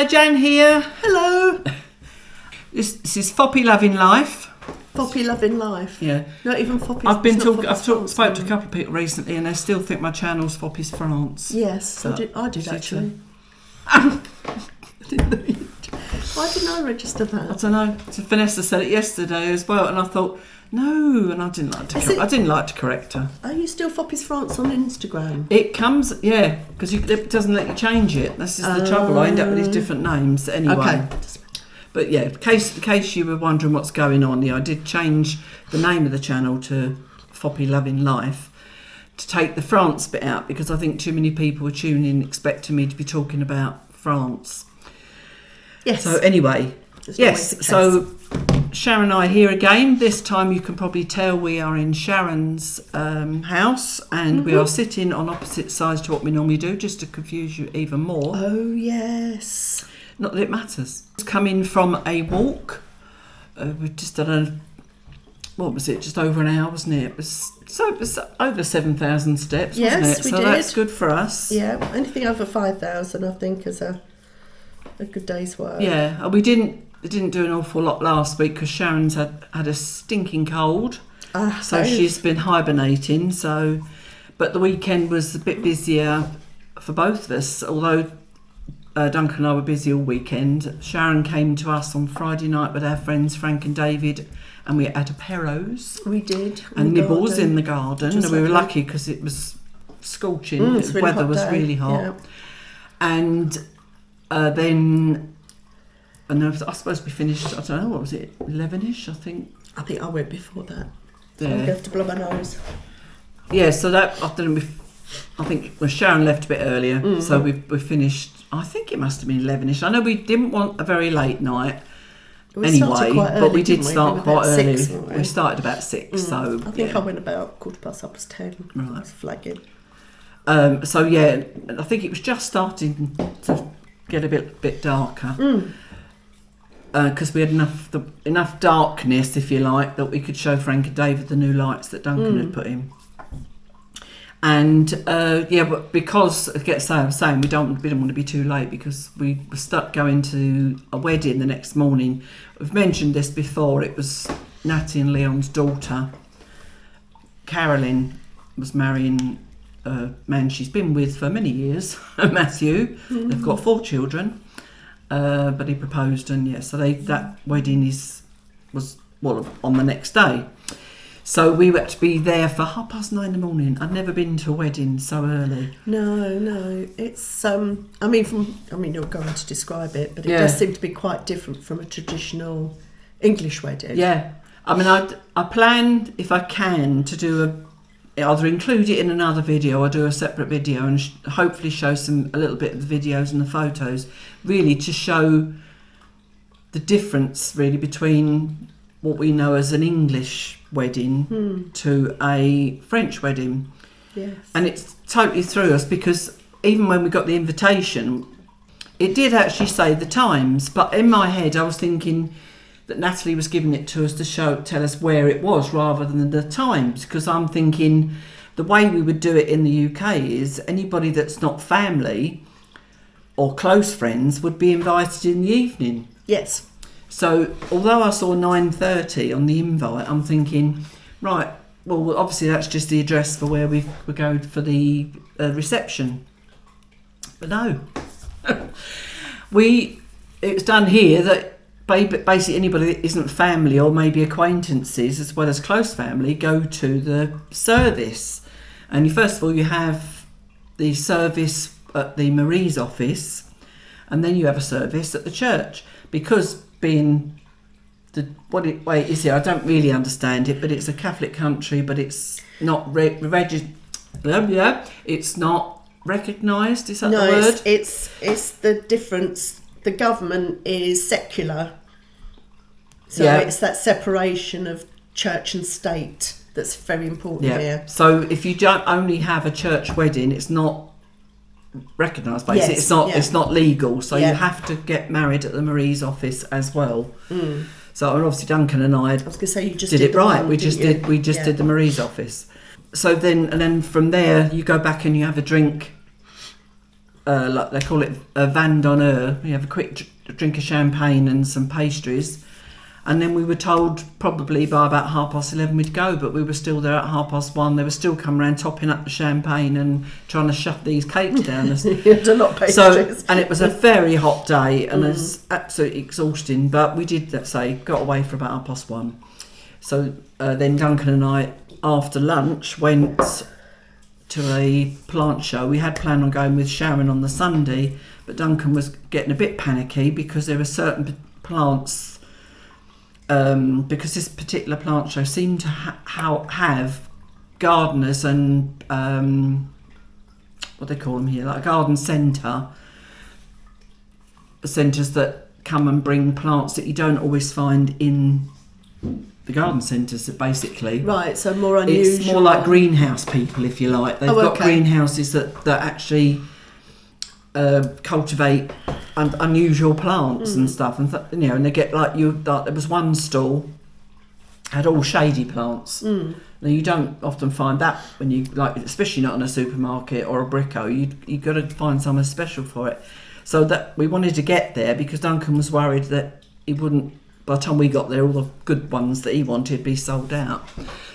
Hi, Jan here. Hello. This is Foppy Loving Life. Foppy Loving Life. Yeah. Not even Foppy. I've spoke to a couple of people recently, and they still think my channel's Foppy's France. Yes, So, I did actually. Why didn't I register that? I don't know. Vanessa said it yesterday as well, and I thought no, and I didn't like to correct her. Are you still Foppy's France on Instagram? It comes, yeah, because it doesn't let you change it. That's just the trouble. I end up with these different names anyway. Okay. But yeah, in case you were wondering what's going on, yeah, I did change the name of the channel to Foppy Loving Life to take the France bit out, because I think too many people were tuning in expecting me to be talking about France. Yes. So anyway, yes, so Sharon and I here again. This time you can probably tell we are in Sharon's house, and we are sitting on opposite sides to what we normally do, just to confuse you even more. Oh, yes. Not that it matters. Coming from a walk, we just done just over an hour, wasn't it? It was over 7,000 steps, wasn't it? Yes, we so did. That's good for us. Yeah, anything over 5,000, I think, is a good day's work. Yeah, and we didn't do an awful lot last week because Sharon's had a stinking cold, so she's been hibernating. But the weekend was a bit busier for both of us, although Duncan and I were busy all weekend. Sharon came to us on Friday night with our friends Frank and David, and we had apéros. We did. And nibbles in the garden. And we were lucky because it was scorching. The weather was really hot. Yeah. And then, and I was supposed to be finished, I don't know, what was it, 11ish, I think? I think I went before that. So yeah. I'm going to have to blow my nose. Yeah, so that afternoon, I think Sharon left a bit earlier, so we finished, I think it must have been 11ish. I know we didn't want a very late night anyway, but we did start quite early. 6, we started about 6, so I think I went about 10:15. Right. I was flagging. So yeah, I think it was just starting to get a bit darker. Because we had enough darkness, if you like, that we could show Frank and David the new lights that Duncan had put in. And but because I was saying we didn't want to be too late, because we were stuck going to a wedding the next morning. We've mentioned this before. It was Natty and Leon's daughter, Carolyn, was marrying a man she's been with for many years, Matthew. They've got 4 children, but he proposed, and so that wedding was on the next day. So we were to be there for 9:30 in the morning. I'd never been to a wedding so early. No, it's you're going to describe it, but it does seem to be quite different from a traditional English wedding. Yeah, I mean, I plan, if I can, to do either include it in another video or do a separate video and hopefully show a little bit of the videos and the photos, really to show the difference really between what we know as an English wedding to a French wedding. Yes. And it's totally threw us, because even when we got the invitation, it did actually say the times, but in my head I was thinking that Natalie was giving it to us to tell us where it was rather than the times, because I'm thinking the way we would do it in the UK is anybody that's not family or close friends would be invited in the evening. Yes. So although I saw 9:30 on the invite, I'm thinking, right, well, obviously that's just the address for where we're going for the reception. But no. It's done here that basically anybody that isn't family or maybe acquaintances as well as close family go to the service. And first of all, you have the service at the Marie's office, and then you have a service at the church, because being what it is here, I don't really understand it, but it's a Catholic country, but it's not it's not recognised. Is that the word? It's the difference. The government is secular, so it's that separation of church and state that's very important here. So if you don't only have a church wedding, it's not recognised, basically. It's not legal, so you have to get married at the Marie's office as well. So obviously Duncan and I was going to say, you just did it right. We just did the Marie's office. So then from there you go back and you have a drink like they call it a vin d'honneur. We have a quick drink of champagne and some pastries. And then we were told probably by about 11:30 we'd go, but we were still there at 1:30. They were still coming around topping up the champagne and trying to shove these cakes down us. You had a lot of pastries. So, and it was a very hot day and it's absolutely exhausting. But we did, let's say, got away for about 1:30. So then Duncan and I, after lunch, went to a plant show. We had planned on going with Sharon on the Sunday, but Duncan was getting a bit panicky because there were certain plants. Because this particular plant show seemed to have gardeners and what they call them here, like a garden centres that come and bring plants that you don't always find in the garden centres, basically. Right, so more unusual. It's more like greenhouse people, if you like. They've got greenhouses that actually cultivate unusual plants and stuff, and and they get like there was one stall had all shady plants. Now you don't often find that when you especially not in a supermarket or a bricko. You got to find somewhere special for it. So that we wanted to get there because Duncan was worried that he wouldn't. By the time we got there, all the good ones that he wanted be sold out.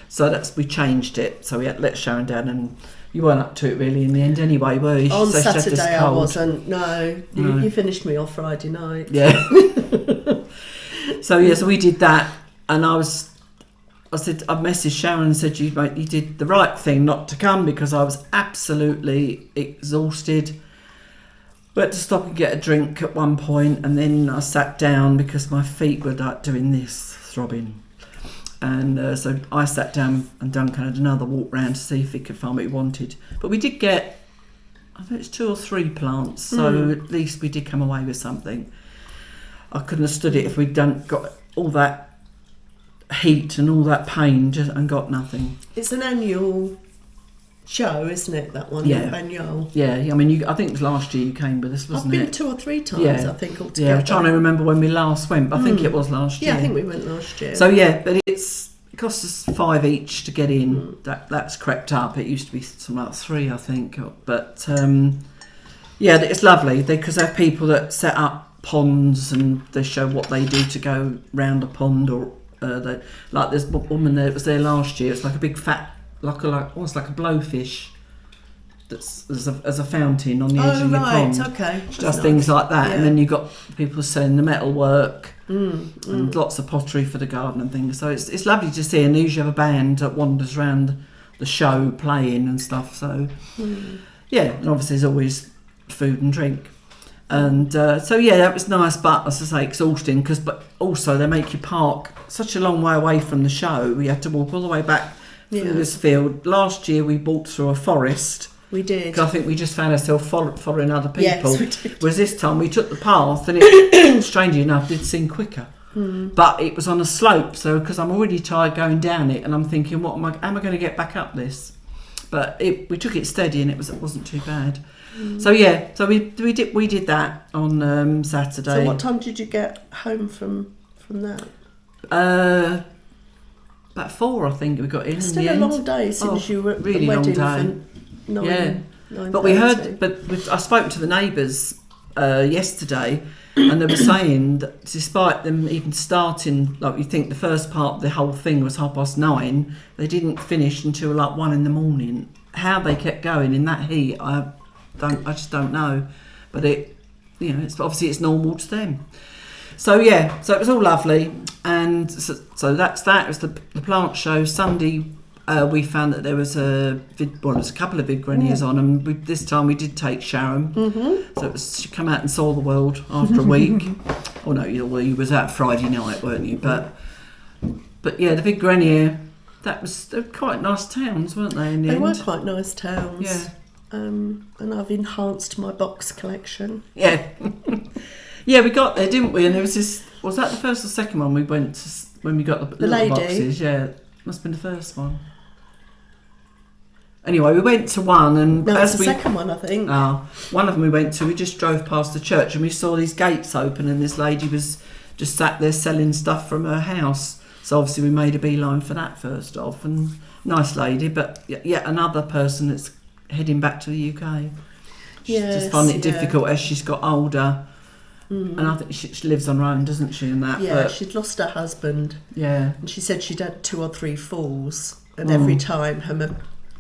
So we changed it. So we had to let Sharon down and. You weren't up to it really in the end anyway, were you? On Saturday I wasn't, no. You finished me off Friday night. Yeah. So we did that and I messaged Sharon and said, you did the right thing not to come because I was absolutely exhausted. We had to stop and get a drink at one point and then I sat down because my feet were like doing this, throbbing. And so I sat down and Duncan had another walk round to see if he could find what he wanted. But we did get, I think it's 2 or 3 plants, so at least we did come away with something. I couldn't have stood it if we'd got all that heat and all that pain and got nothing. It's an annual show, isn't it, that one? Yeah. Annual. Yeah, I mean, I think it was last year you came with us, wasn't it? I've been 2 or 3 times, I think, altogether. Yeah, I'm trying to remember when we last went, but I think it was last year. Yeah, I think we went last year. So yeah, but it cost us 5 each to get in. That's crept up. It used to be something like 3, I think. But it's lovely because they have people that set up ponds and they show what they do to go round a pond. Or there's a woman there that was there last year. It's like a big fat, almost like a blowfish. That's as a fountain on the edge of your pond. Okay. She does things like that, and then you've got people selling the metal work and lots of pottery for the garden and things. So it's lovely to see, and they usually have a band that wanders around the show playing and stuff. So and obviously there's always food and drink, and that was nice, but as I say, exhausting but also they make you park such a long way away from the show. We had to walk all the way back through this field. Last year we walked through a forest. We did. Because I think we just found ourselves following other people. Yes, we did. Whereas this time we took the path and it, strangely enough, did seem quicker. But it was on a slope, so because I'm already tired going down it and I'm thinking, am I going to get back up this? But we took it steady and it wasn't too bad. So we did that on Saturday. So what time did you get home from that? About 4, I think we got in. It's still a long day since you were at really the wedding long day. 9:30. But we heard. I spoke to the neighbours yesterday, and they were saying that despite them even starting, like you think the first part of the whole thing was 9:30, they didn't finish until like 1 a.m. How they kept going in that heat, I just don't know. But it's obviously it's normal to them. So it was all lovely, and so that's that. It was the plant show. Sunday, we found that there was there was a couple of big greniers on, and this time we did take Sharon. So she came out and saw the world after a week. Oh no, you was out Friday night, weren't you? But yeah, the big grenier. They're quite nice towns, weren't they? In the end? Were quite nice towns. Yeah. And I've enhanced my box collection. Yeah. Yeah, we got there, didn't we? And there was this. Was that the first or second one we went to when we got the little lady boxes? Yeah, must have been the first one. Anyway, we went to one, and it's the second one, I think. One of them we went to. We just drove past the church, and we saw these gates open, and this lady was just sat there selling stuff from her house. So obviously we made a beeline for that first off, and nice lady, but yet another person that's heading back to the UK. She's just finding it difficult as she's got older. And I think she lives on her own, doesn't she, and that? Yeah, she'd lost her husband. Yeah. And she said she'd had 2 or 3 falls, and every time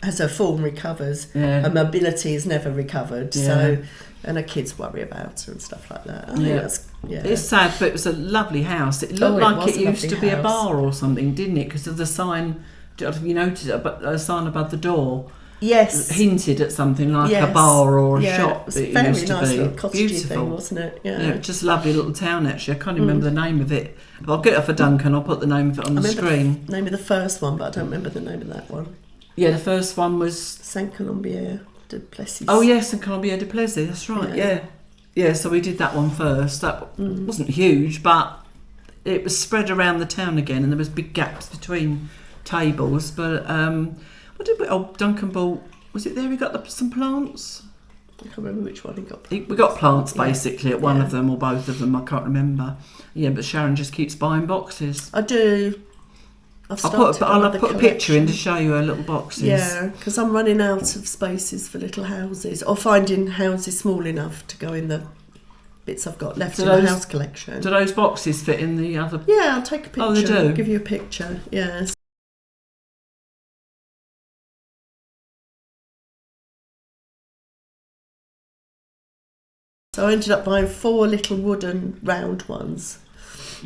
as her form recovers, her mobility is never recovered. Yeah. So, and her kids worry about her and stuff like that. I think that's, It's sad, but it was a lovely house. It looked like it used to be a bar or something, didn't it? Because of the sign. Have you noticed a sign above the door? Yes. Hinted at something like a bar or a shop. It was that very it used to nice be. little cottagey Beautiful thing, wasn't it? Yeah. Yeah, just a lovely little town actually. I can't remember the name of it. I'll get it for Duncan. I'll put the name of it on the screen. The name of the first one, but I don't remember the name of that one. Yeah, the first one was Saint Colombier de Plessis. Oh yes, Saint Colombier de Plessis. That's right. Yeah. So we did that one first. That wasn't huge, but it was spread around the town again, and there was big gaps between tables. But what did we? Oh, Duncan bought. Was it there? We got some plants. I can't remember which one he got. We got plants basically at one of them or both of them. I can't remember. Yeah, but Sharon just keeps buying boxes. I do. I'll put a picture in to show you her little boxes. Yeah, because I'm running out of spaces for little houses, or finding houses small enough to go in the bits I've got left in my house collection. Do those boxes fit in the other? Yeah, I'll take a picture. Oh, they do? I'll give you a picture. Yeah. So I ended up buying 4 little wooden round ones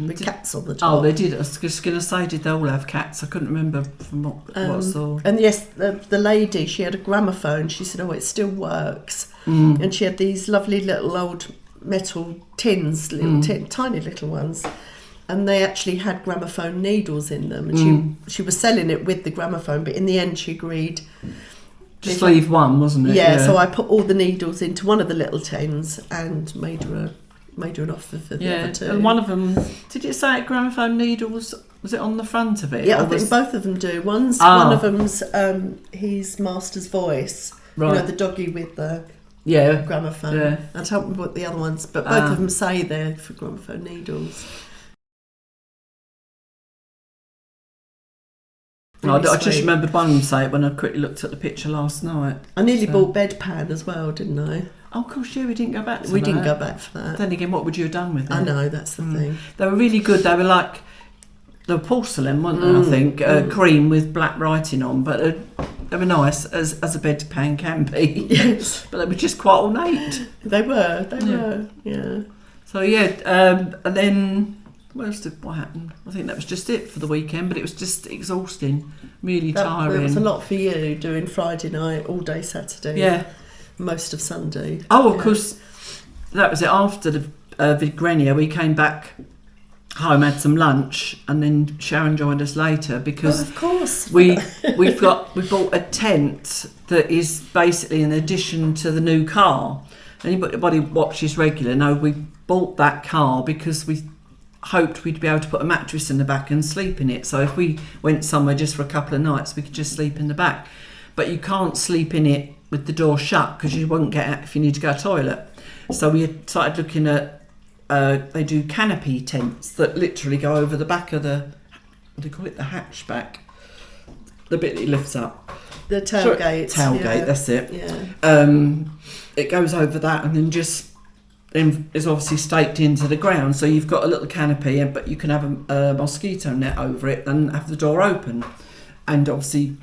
with cats on the top. Oh, they did. I was just going to say, did they all have cats? I couldn't remember from what I saw. And yes, the lady, she had a gramophone. She said, oh, it still works. And she had these lovely little old metal tins, tiny little ones. And they actually had gramophone needles in them. And she was selling it with the gramophone, but in the end she agreed... Just leave one, wasn't it? Yeah, so I put all the needles into one of the little tins and made her an offer for the other 2. And one of them, did it say gramophone needles? Was it on the front of it? Yeah, I think both of them do. One of them's his master's voice. Right. You know, the doggy with the gramophone. Yeah. I don't remember what the other ones, but both of them say they're for gramophone needles. I just remembered one say it when I quickly looked at the picture last night. I nearly bought bedpan as well, didn't I? Oh, of course, we didn't go back to that. We didn't go back for that. Then again, what would you have done with it? I know, that's the thing. They were really good. They were porcelain, weren't they, I think? Cream with black writing on, but they were nice, as a bedpan can be. Yes. But they were just quite ornate. They were, yeah. So, and then... What happened? I think that was just it for the weekend, but it was just exhausting, really tiring. It was a lot for you doing Friday night, all day Saturday. Yeah. Most of Sunday. Oh, of course, that was it. After the Vigrenia, we came back home, had some lunch, and then Sharon joined us later because of course we bought a tent that is basically an addition to the new car. Anybody watches regular know we bought that car because we hoped we'd be able to put a mattress in the back and sleep in it. So if we went somewhere just for a couple of nights, we could just sleep in the back. But you can't sleep in it with the door shut because you won't get out if you need to go to the toilet. So we started looking at, they do canopy tents that literally go over the back of what do they call it, the hatchback? The bit that lifts up. The tailgate. Tailgate, that's it. Yeah. It goes over that and then is obviously staked into the ground, so you've got a little canopy, but you can have a mosquito net over it and have the door open, and obviously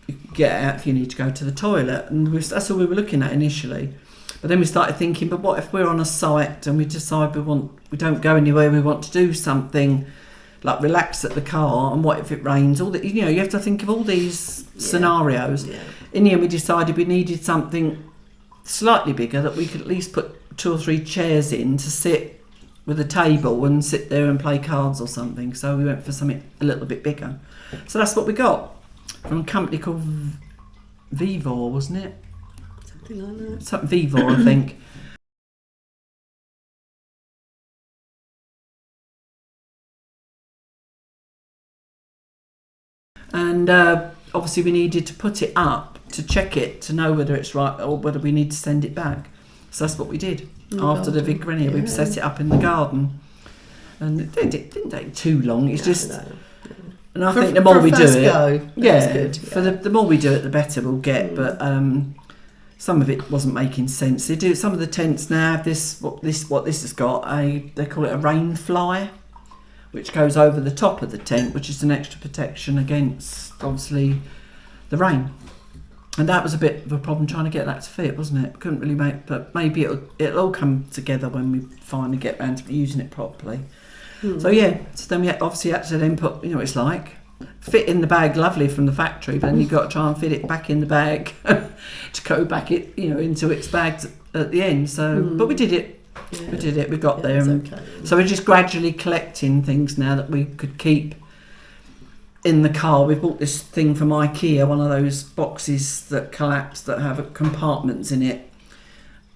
you can get out if you need to go to the toilet, and that's all we were looking at initially. But then we started thinking, but what if we're on a site and we decide we don't go anywhere, we want to do something like relax at the car, and what if it rains? You have to think of all these scenarios. Yeah. In the end, we decided we needed something slightly bigger that we could at least put 2 or 3 chairs in to sit with a table and sit there and play cards or something. So we went for something a little bit bigger. So that's what we got from a company called Vivor, wasn't it? Something like that. Something Vivor, I think. And obviously we needed to put it up to check it to know whether it's right or whether we need to send it back. So that's what we did. After the Vigrenia, we set it up in the garden. And it didn't take too long. It's just... No. And I think the more we do it... good, for the more we do it, the better we'll get. But some of it wasn't making sense. They do some of the tents now have what this has got, they call it a rain fly, which goes over the top of the tent, which is an extra protection against obviously the rain. And that was a bit of a problem trying to get that to fit, wasn't it? Couldn't really but maybe it'll all come together when we finally get around to using it properly. So then we obviously had to then put, what it's like, fit in the bag lovely from the factory, but then you've got to try and fit it back in the bag to go back into its bags at the end. So, but we did it. Yeah. We did it. We got there. Okay. So we're just gradually collecting things now that we could keep in the car. We bought this thing from IKEA, one of those boxes that collapse that have compartments in it,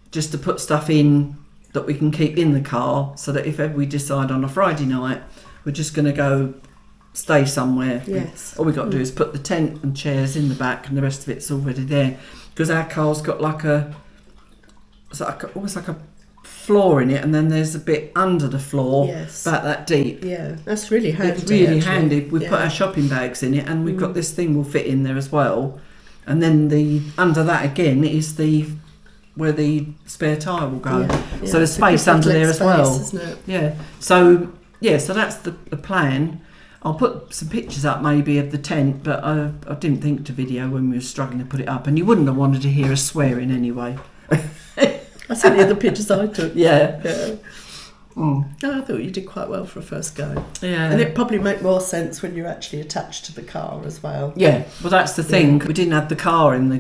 just to put stuff in that we can keep in the car, so that if ever we decide on a Friday night we're just going to go stay somewhere, all we've got to do is put the tent and chairs in the back, and the rest of it's already there, because our car's got almost like a floor in it, and then there's a bit under the floor about that deep. Yeah, that's really handy. It's really handy. We put our shopping bags in it, and we've got this thing will fit in there as well, and then the under that again is where the spare tyre will go. So there's space under there as well. Isn't it? Yeah. So that's the plan. I'll put some pictures up maybe of the tent, but I didn't think to video when we were struggling to put it up, and you wouldn't have wanted to hear us swearing anyway. That's any of the pictures I took. Yeah. No, I thought you did quite well for a first go. Yeah. And it probably make more sense when you're actually attached to the car as well. Yeah. Well, that's the thing. We didn't have the car in the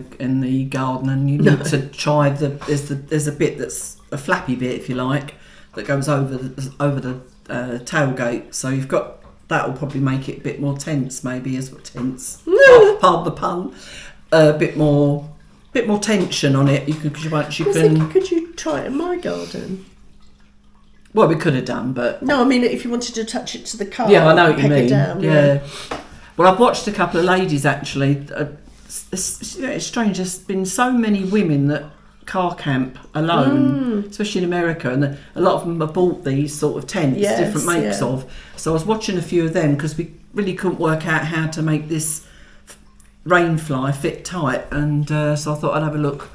garden, and you need to try there's a bit that's a flappy bit, if you like, that goes over the tailgate. So you've got that will probably make it a bit more tense, maybe tense. Pardon the pun. A bit more tension on it. Could you try it in my garden? Well, we could have done, but... No, I mean, if you wanted to attach it to the car... Yeah, I know what you mean. It down, yeah. Well, I've watched a couple of ladies, actually. It's strange. There's been so many women that car camp alone, especially in America, and a lot of them have bought these sort of tents, different makes of. So I was watching a few of them, because we really couldn't work out how to make this rain fly fit tight, and so I thought I'd have a look.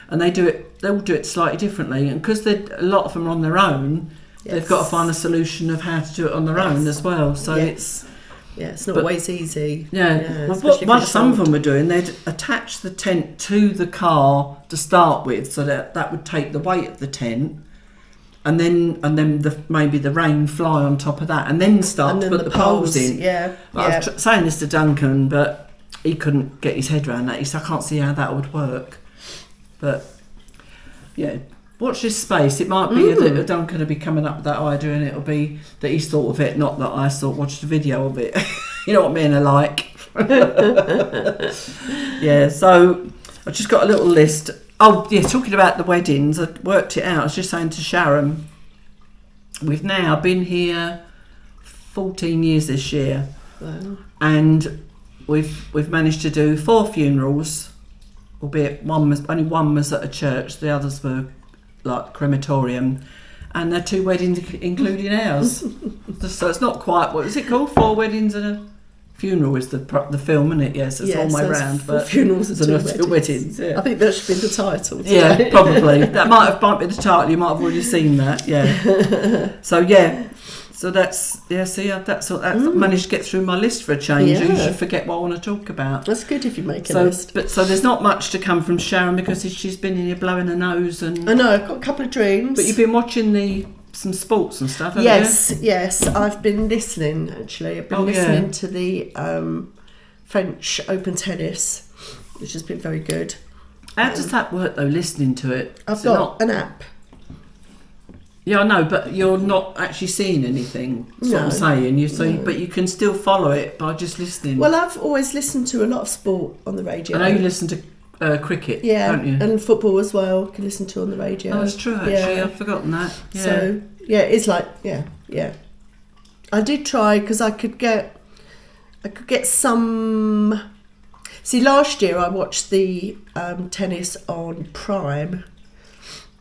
And they'll do it slightly differently, and because a lot of them are on their own, they've got to find a solution of how to do it on their own as well. So it's not always easy. What some of them were doing, they'd attach the tent to the car to start with, so that would take the weight of the tent, and then maybe the rain fly on top of that, and then start to put the poles in. I was saying this to Duncan, but he couldn't get his head around that. He said, I can't see how that would work. But watch this space. It might be that Duncan will be coming up with that idea, and it'll be that he's thought of it, not that I watched a video of it. You know what men are like. So I just got a little list. Oh yeah, talking about the weddings, I worked it out. I was just saying to Sharon, we've now been here 14 years this year. Wow. And we've managed to do 4 funerals, albeit only one was at a church, the others were like crematorium, and they're 2 weddings including ours. So it's not quite, what is it called? 4 weddings and a funeral is the film, isn't it? Yes, it's all the way round. 4 funerals and 2 weddings. Yeah. I think that should be the title today. Yeah, probably. That might be the title. You might have already seen that. Yeah. So that's managed to get through my list for a change. Yeah. I usually forget what I want to talk about. That's good if you make a list. So there's not much to come from Sharon, because she's been in here blowing her nose, and I know I've got a couple of dreams. But you've been watching some sports and stuff, haven't you? Yes. I've been listening. Actually, I've been listening to the French Open tennis, which has been very good. How does that work though? Listening to it, I've got an app. Yeah, I know, but you're not actually seeing anything. That's what I'm saying. But you can still follow it by just listening. Well, I've always listened to a lot of sport on the radio. I know you listen to cricket, don't you? And football as well. You can listen to on the radio. Oh, that's true. Actually, I've forgotten that. Yeah. So it's like I did try, because I could get some. See, last year I watched the tennis on Prime,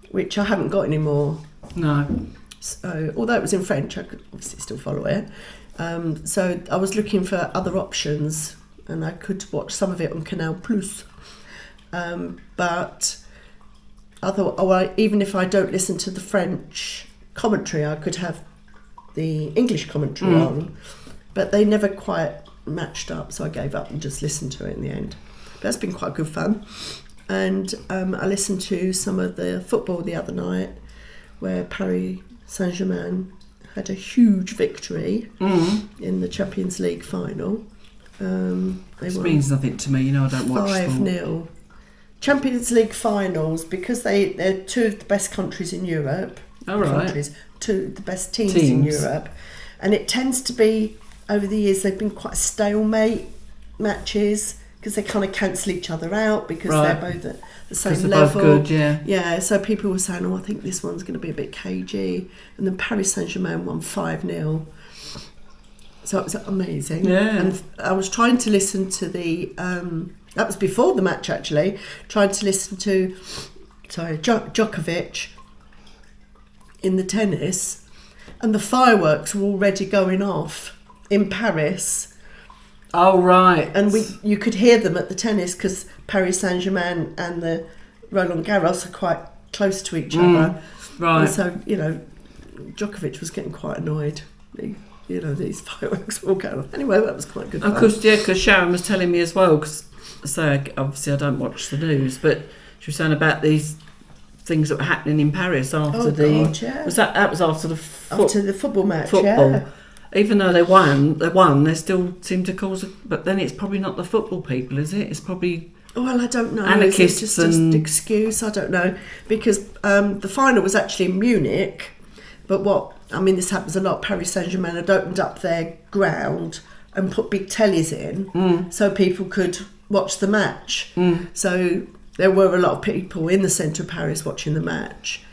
which I haven't got anymore. No. So, although it was in French, I could obviously still follow it. So I was looking for other options, and I could watch some of it on Canal Plus. But even if I don't listen to the French commentary, I could have the English commentary on, but they never quite matched up, so I gave up and just listened to it in the end. But that's been quite good fun. And I listened to some of the football the other night, where Paris Saint-Germain had a huge victory in the Champions League final. This means nothing to me, I don't watch sport. 5-0. Champions League finals, because they're two of the best countries in Europe. All right. Two of the best teams in Europe. And it tends to be, over the years, they've been quite stalemate matches, because they kind of cancel each other out, because they're both at the same level. Both good, yeah, so people were saying, I think this one's going to be a bit cagey. And then Paris Saint-Germain won 5-0. So it was amazing. Yeah. And I was trying to listen to the... that was before the match, actually. Trying to listen to... Djokovic in the tennis. And the fireworks were already going off in Paris. Oh, right. And you could hear them at the tennis, because Paris Saint-Germain and the Roland Garros are quite close to each other. Right. And so, Djokovic was getting quite annoyed. These fireworks were all going off. Anyway, that was quite good fun. Because Sharon was telling me as well, because obviously I don't watch the news, but she was saying about these things that were happening in Paris after that was after the football match, yeah. Even though they won, they still seem to cause but then it's probably not the football people, is it? It's probably... Well, I don't know. Anarchists. Is it just an excuse? I don't know. Because the final was actually in Munich, but this happens a lot. Paris Saint-Germain had opened up their ground and put big tellies in so people could watch the match. So there were a lot of people in the centre of Paris watching the match.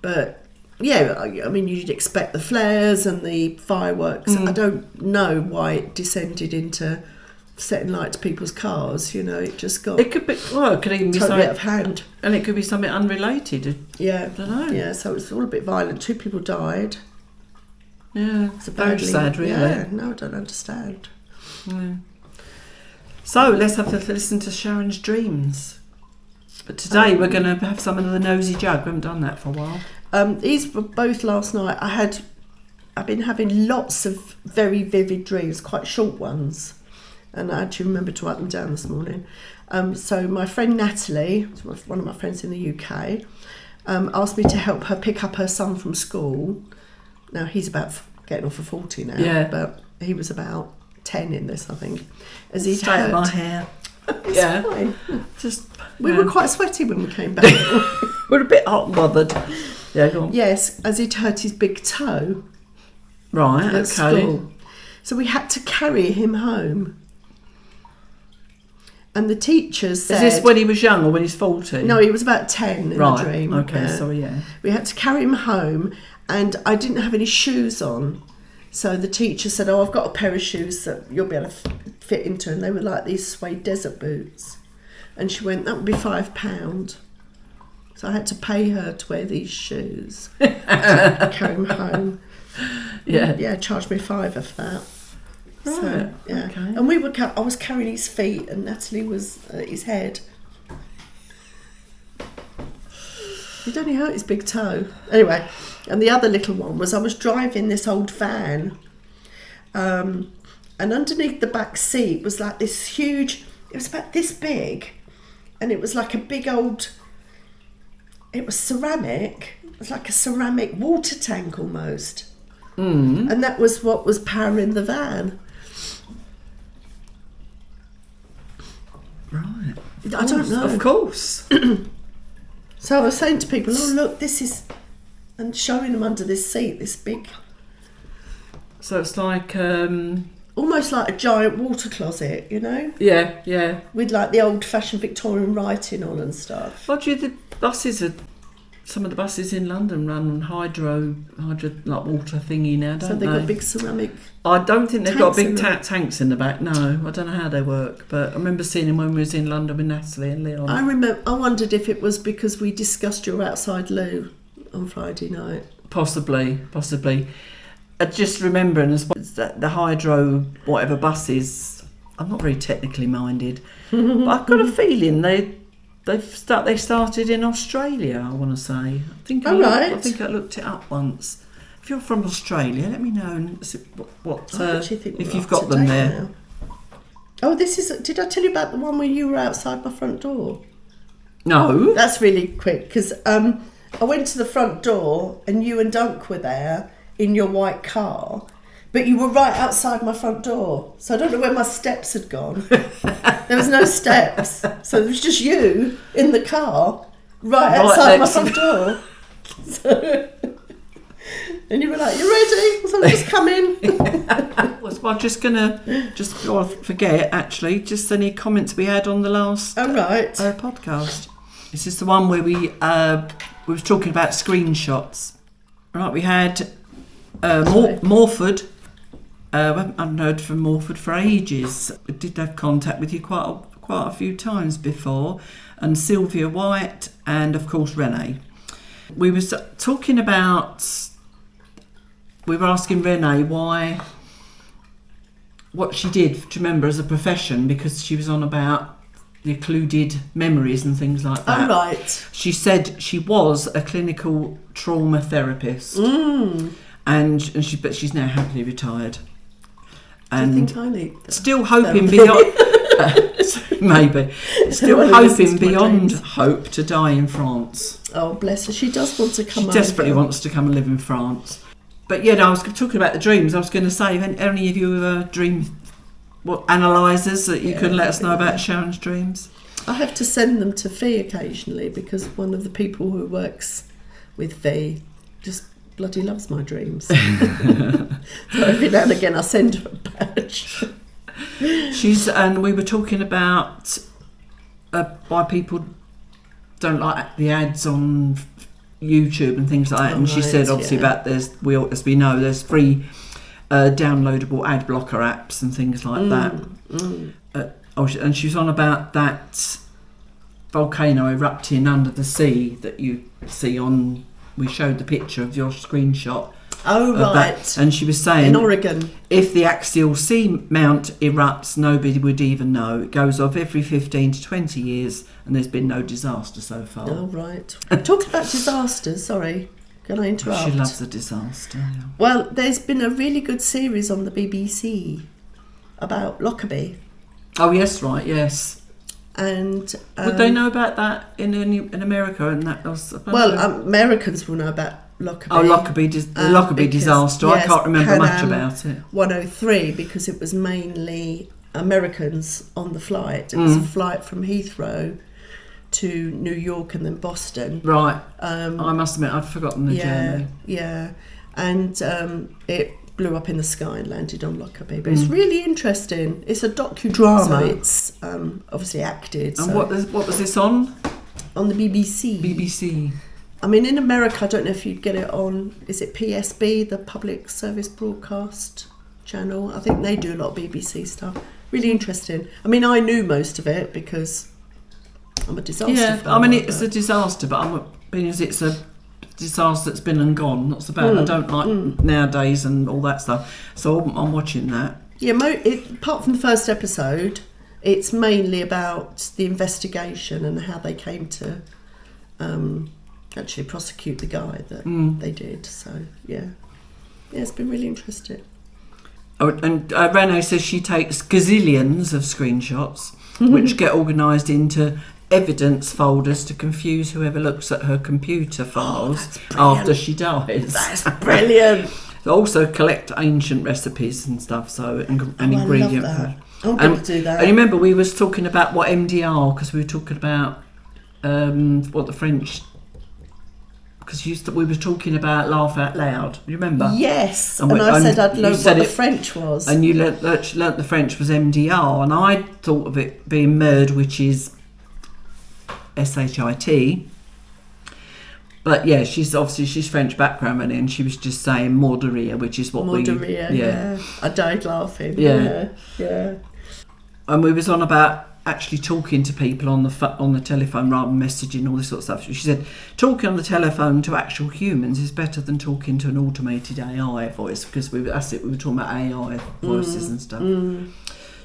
But... yeah, you'd expect the flares and the fireworks. I don't know why it descended into setting light to people's cars. It just got... It could be... Well, it could even be totally something... out of hand. And it could be something unrelated. Yeah. I don't know. Yeah, so it was all a bit violent. 2 people died. Yeah, it's very sad, really. Yeah, no, I don't understand. Yeah. So, let's have to listen to Sharon's dreams. But today we're going to have some of the Nosey Jug. We haven't done that for a while. These were both last night. I've been having lots of very vivid dreams, quite short ones, and I actually remembered to write them down this morning. So my friend Natalie, one of my friends in the UK, asked me to help her pick up her son from school. Now he's about getting on for 40 now, but he was about 10 in this, I think. As he'd Straight heard, my hair. Yeah, fine. We were quite sweaty when we came back. We're a bit hot and bothered. Yeah, go on. Yes, as he'd hurt his big toe. Right, at school. So we had to carry him home. And the teachers said... Is this when he was young or when he's 40? No, he was about 10 in the dream. Okay, sorry, yeah. We had to carry him home, and I didn't have any shoes on. So the teacher said, I've got a pair of shoes that you'll be able to fit into. And they were like these suede desert boots. And she went, that would be £5. So I had to pay her to wear these shoes to carry him home. Yeah, charged me £5 for that. Right, so, yeah. Okay. And I was carrying his feet, and Natalie was at his head. He'd only hurt his big toe. Anyway, and the other little one was I was driving this old van, and underneath the back seat was like this huge, it was about this big, and it was like a big old, it was ceramic, it was like a ceramic water tank almost. And that was what was powering the van. Right. I don't know. Of course. So I was saying to people, oh look, this is, and showing them under this seat, this big. So it's like... almost like a giant water closet, Yeah, yeah. With like the old-fashioned Victorian writing on and stuff. Some of the buses in London run on hydro like water thingy now, don't they? So they've got big ceramic. I don't think they've got big tanks in the back. No, I don't know how they work, but I remember seeing them when we was in London with Natalie and Leon. I wondered if it was because we discussed your outside loo on Friday night. Possibly. Just remembering as well that the hydro whatever buses. I'm not very technically minded, but I've got a feeling They started in Australia, I want to say. I think I looked it up once. If you're from Australia, let me know and see if you've got them there. Now. Oh, did I tell you about the one where you were outside my front door? No. That's really quick, because I went to the front door and you and Dunk were there in your white car, but you were right outside my front door. So I don't know where my steps had gone. There was no steps. So it was just you in the car right outside my front door. So, and you were like, "You ready?" So I'm just coming. Well, I'm just gonna forget actually. Just any comments we had on the last podcast. This is the one where we were talking about screenshots. Right, we had Morford. I haven't heard from Morford for ages. We did have contact with you quite a few times before, and Sylvia White, and of course Renee. We were talking about. We were asking Renee what she did, do you remember, as a profession, because she was on about the occluded memories and things like that. Oh, right. She said she was a clinical trauma therapist, but she's now happily retired. And do you think I need that? Still hoping beyond, maybe, still hoping beyond hope to die in France. Oh, bless her. She does want to come over. She desperately wants to come and live in France. But yeah, I was talking about the dreams. I was going to say, if any of you dream analysers that you can let us know about Sharon's dreams. I have to send them to Fee occasionally, because one of the people who works with Fee just bloody loves my dreams. So every now and again I send her a badge. And we were talking about why people don't like the ads on YouTube and things like that, and she said obviously about as we know there's free downloadable ad blocker apps and things like that. And she was on about that volcano erupting under the sea that you see on. We showed the picture of your screenshot. Oh, right. That, and she was saying in Oregon, if the axial sea mount erupts, nobody would even know. It goes off every 15 to 20 years, and there's been no disaster so far. Oh, right. Talk about disasters. Sorry, can I interrupt? She loves a disaster. Yeah. Well, there's been a really good series on the BBC about Lockerbie. Oh yes, right, yes. And would they know about that in America? And that was Americans will know about Lockerbie. Oh, the Lockerbie disaster. Yes, I can't remember much about it. 103, because it was mainly Americans on the flight. It was a flight from Heathrow to New York and then Boston. Right. I must admit, I'd forgotten the journey. Yeah, and it blew up in the sky and landed on Lockerbie. But it's really interesting. It's a docudrama. So it's obviously acted. And what was this on? On the BBC. BBC. I mean, in America, I don't know if you'd get it on, is it PSB, the Public Service Broadcast Channel? I think they do a lot of BBC stuff. Really interesting. I mean, I knew most of it because I'm a disaster fan. I mean, it's a disaster, but because it's a disaster that's been and gone. Not so bad. I don't like nowadays and all that stuff. So I'm watching that. Yeah, apart from the first episode, it's mainly about the investigation and how they came to actually prosecute the guy that they did. So yeah, it's been really interesting. Oh, and Renee says she takes gazillions of screenshots, which get organised into evidence folders to confuse whoever looks at her computer files after she dies. That's brilliant. They also collect ancient recipes and stuff, and ingredient. I love that. I'm going to do that. And remember, we was talking about what MDR, because we were talking about what the French. Because we were talking about laugh out loud. You remember? Yes. And I said I'd learned what the French was. And you learnt the French was MDR, and I thought of it being murd, which is SHIT. But yeah, she's French background, and she was just saying morderia, which is what yeah. I died laughing. Yeah. And we was on about actually talking to people on the telephone rather than messaging, all this sort of stuff. She said talking on the telephone to actual humans is better than talking to an automated AI voice, because we were talking about AI voices and stuff.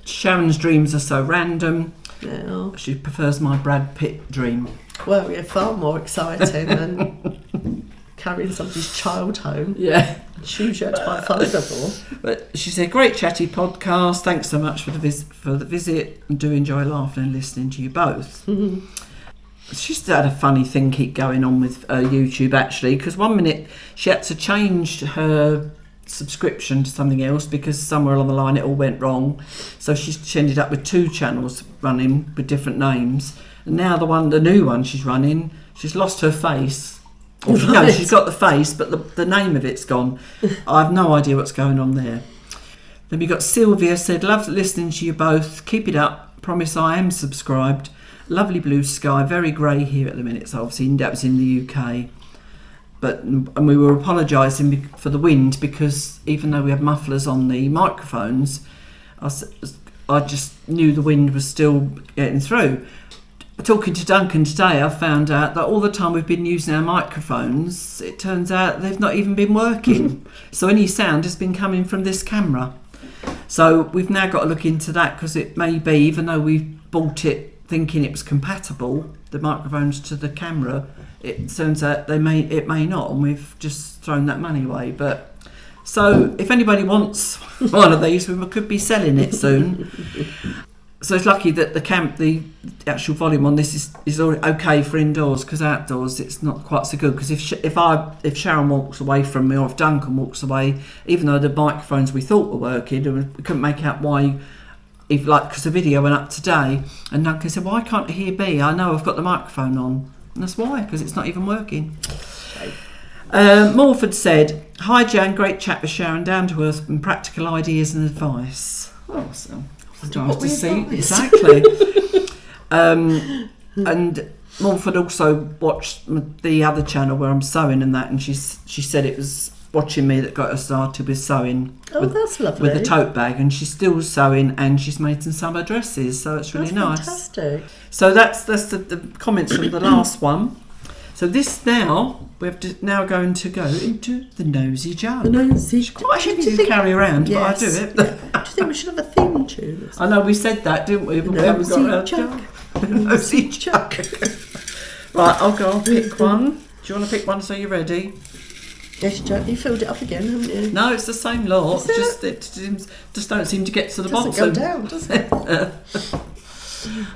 Sharon's dreams are so random. Yeah. She prefers my Brad Pitt dream. Well, yeah, far more exciting than carrying somebody's child home. Yeah. Shoes you had to buy 5 of. But she said, great chatty podcast. Thanks so much for the visit, and do enjoy laughing and listening to you both. Mm-hmm. She's had a funny thing keep going on with YouTube, actually, because one minute she had to change her subscription to something else because somewhere along the line it all went wrong. So she ended up with 2 channels running with different names. And now the new one she's running, she's lost her face. No, she's got the face, but the name of it's gone. I have no idea what's going on there. Then we got Sylvia said, love listening to you both. Keep it up. Promise I am subscribed. Lovely blue sky, very grey here at the minute. So obviously that was in the UK. And we were apologising for the wind because even though we had mufflers on the microphones, I just knew the wind was still getting through. Talking to Duncan today, I found out that all the time we've been using our microphones, it turns out they've not even been working. So any sound has been coming from this camera. So we've now got to look into that because it may be, even though we've bought it thinking it was compatible, the microphones to the camera, it turns out it may not, and we've just thrown that money away. But so if anybody wants one of these, we could be selling it soon. So it's lucky that the actual volume on this is okay for indoors, because outdoors it's not quite so good. Because if Sharon walks away from me, or if Duncan walks away, even though the microphones we thought were working, we couldn't make out why. Because the video went up today, and Duncan said, "Why can't I hear B? I know I've got the microphone on." And that's why, because it's not even working. Morford said, "Hi Jan, great chat with Sharon, down to earth and practical ideas and advice." Oh, so nice to see. Exactly. And Morford also watched the other channel where I'm sewing and that, and she said it was watching me that got her started with sewing. Oh, that's lovely. With the tote bag, and she's still sewing, and she's made some summer dresses, so it's really nice. Fantastic. So that's the comments from the last one. So this now, we're now going to go into the Nosey Jug. The Nosey Jug. Quite heavy to carry around, yes. But I do it. Do you think we should have a theme tune? I know we said that, didn't we? But we haven't got around to it. Nosey Jug. Right, I'll pick one. Do you want to pick one so you're ready? Yes, you filled it up again, haven't you? No, it's the same lot. Just don't seem to get to the bottom. Doesn't go down, does it?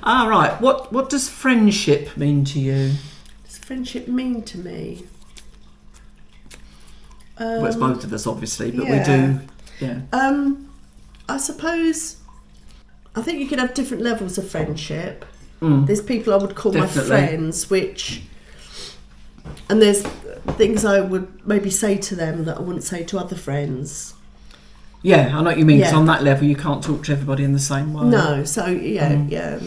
Right. What does friendship mean to you? What does friendship mean to me? Well, it's both of us, obviously, but yeah. we do. Yeah. I suppose. I think you can have different levels of friendship. There's people I would call Definitely. my friends, and there's things I would maybe say to them that I wouldn't say to other friends. Yeah, I know what you mean, because Yeah. on that level you can't talk to everybody in the same way. No, so yeah.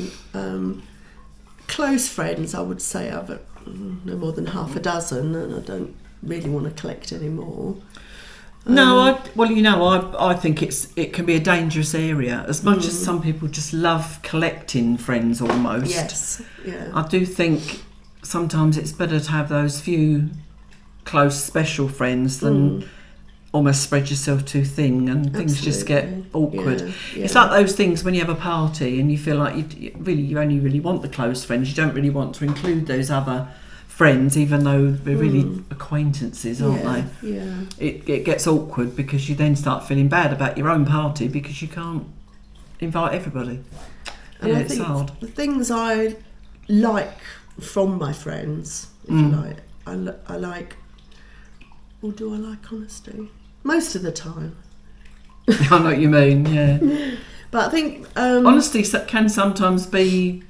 Close friends, I would say I've no more than half a dozen, and I don't really want to collect any more. No, I think it can be a dangerous area. As much as some people just love collecting friends almost. Yes, yeah. I do think sometimes it's better to have those few close special friends than almost spread yourself too thin, and things just get awkward. Yeah. It's like those things when you have a party and you feel like you only really want the close friends. You don't really want to include those other friends, even though they're really acquaintances, aren't they? Yeah. It gets awkward because you then start feeling bad about your own party because you can't invite everybody. And I it's think hard. the things I like from my friends, if you like, I like. Or do I like honesty? Most of the time. I know what you mean. Yeah. But I think honesty can sometimes be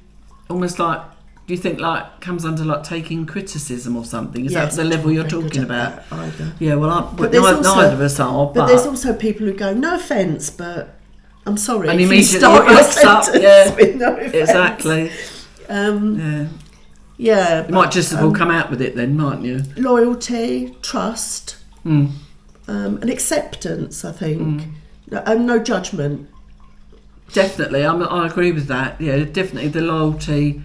almost like. Do you think comes under taking criticism or something? Is that the level you're talking about? Either. Yeah, well, neither of us are. But there's also people who go, no offence, but I'm sorry. And if immediately you start your up. sentence Yeah, with no offence. exactly. Yeah. You might just as well come out with it then, mightn't you? Loyalty, trust, and acceptance, I think. And no judgment. Definitely, I agree with that. Yeah, definitely the loyalty.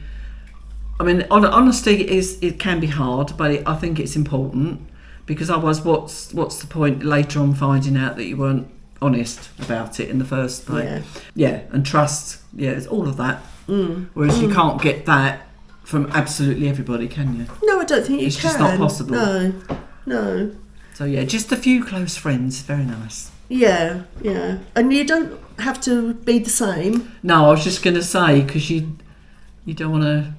I mean, honesty it can be hard, but I think it's important, because otherwise, what's the point later on finding out that you weren't honest about it in the first place? Yeah. And trust. Yeah, it's all of that. Whereas you can't get that from absolutely everybody, can you? No, I don't think you can. It's just not possible. No. So yeah, just a few close friends, very nice. Yeah. And you don't have to be the same. No, I was just going to say, because you don't want to...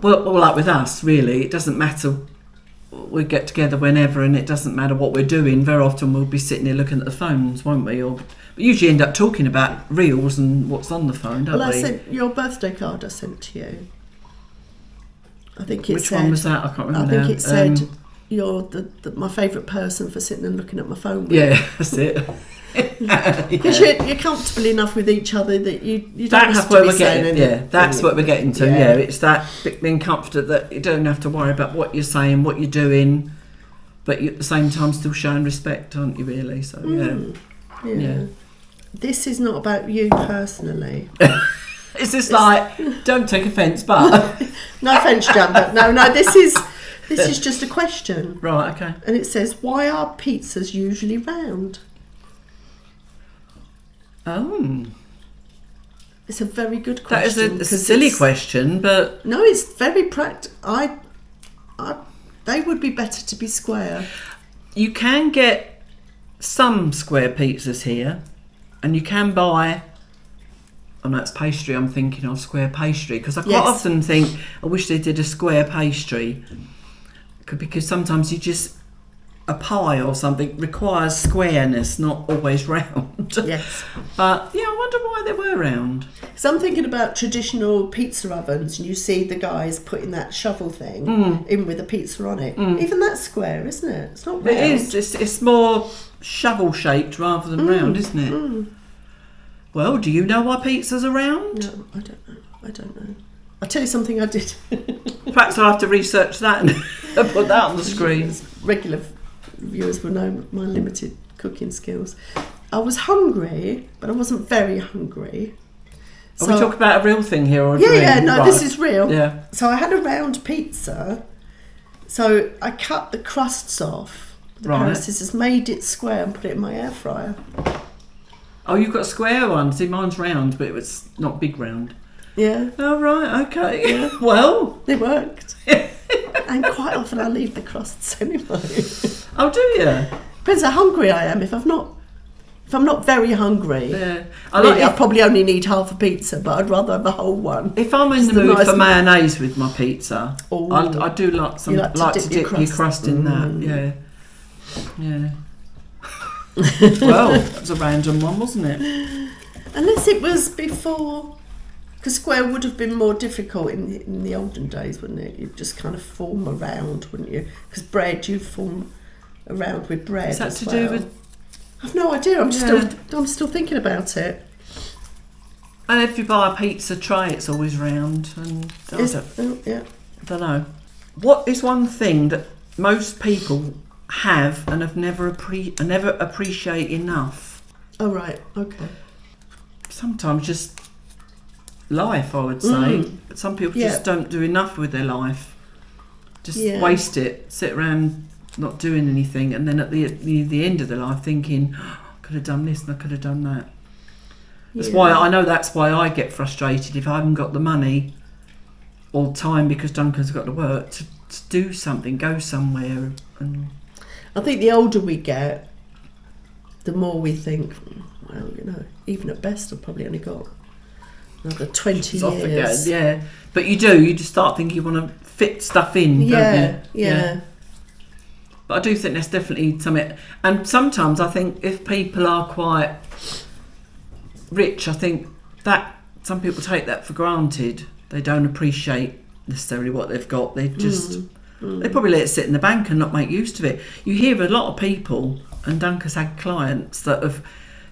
Well, like with us, really, it doesn't matter. We get together whenever, and it doesn't matter what we're doing. Very often we'll be sitting here looking at the phones, won't we? Or we usually end up talking about reels and what's on the phone, don't we? Well, I sent your birthday card I sent to you. I think it Which said... one was that? I can't remember I think now. it said... You're my favourite person for sitting and looking at my phone with. Yeah, that's it. Because you're comfortable enough with each other that you don't have to be saying anything. Yeah, that's what we're getting to. Yeah, it's that being comforted that you don't have to worry about what you're saying, what you're doing, but you, at the same time still showing respect, aren't you? Really? So yeah. This is not about you personally. It's just like, don't take offence, but no offence, Jan, but no. This is just a question. Right, okay. And it says, why are pizzas usually round? Oh. It's a very good question. That is a silly question, but... No, it's very practical. They would be better to be square. You can get some square pizzas here, and you can buy... And that's pastry I'm thinking of, square pastry, because I quite often think, I wish they did a square pastry. Because sometimes a pie or something requires squareness, not always round. Yes. But yeah, I wonder why they were round. So I'm thinking about traditional pizza ovens, and you see the guys putting that shovel thing in with a pizza on it. Even that's square, isn't it? It's not round. It is. It's more shovel shaped rather than round, isn't it? Well, do you know why pizzas are round? No, I don't know. I'll tell you something I did. Perhaps I'll have to research that and put that on the screen. Regular viewers will know my limited cooking skills. I was hungry, but I wasn't very hungry. Are we talking about a real thing here or a dream? Right. This is real. Yeah. So I had a round pizza. So I cut the crusts off. The pair of scissors, made it square and put it in my air fryer. Oh, you've got a square one. See, mine's round, but it was not big round. Yeah. Oh, right, okay. Yeah. Well. It worked. And quite often I leave the crusts anyway. Oh, do you? Depends how hungry I am. If I'm not very hungry, I probably only need half a pizza, but I'd rather have a whole one. If I'm in the mood for mayonnaise with my pizza, I do like to dip your crust in that. Yeah. Well, that was a random one, wasn't it? Unless it was before, because square would have been more difficult in the olden days, wouldn't it? You'd just kind of form a round, wouldn't you? Because bread, you form a round with bread. Is that to do with? I've no idea. I'm still thinking about it. And if you buy a pizza tray, it's always round. And I don't know. What is one thing that most people have and have never appreciate enough? Oh, right, okay. Sometimes just life, I would say. But some people just don't do enough with their life. Just waste it, sit around not doing anything, and then at the end of their life thinking, I could have done this and I could have done that. That's why I get frustrated if I haven't got the money or time, because Duncan's got to work, to do something, go somewhere. And I think the older we get, the more we think, well, even at best I've probably only got another 20 years. Yeah, but you just start thinking you want to fit stuff in, don't you? Yeah. But I do think there's definitely something, and sometimes I think if people are quite rich, I think that some people take that for granted. They don't appreciate necessarily what they've got. They just they probably let it sit in the bank and not make use of it. You hear a lot of people, and Duncan's had clients that have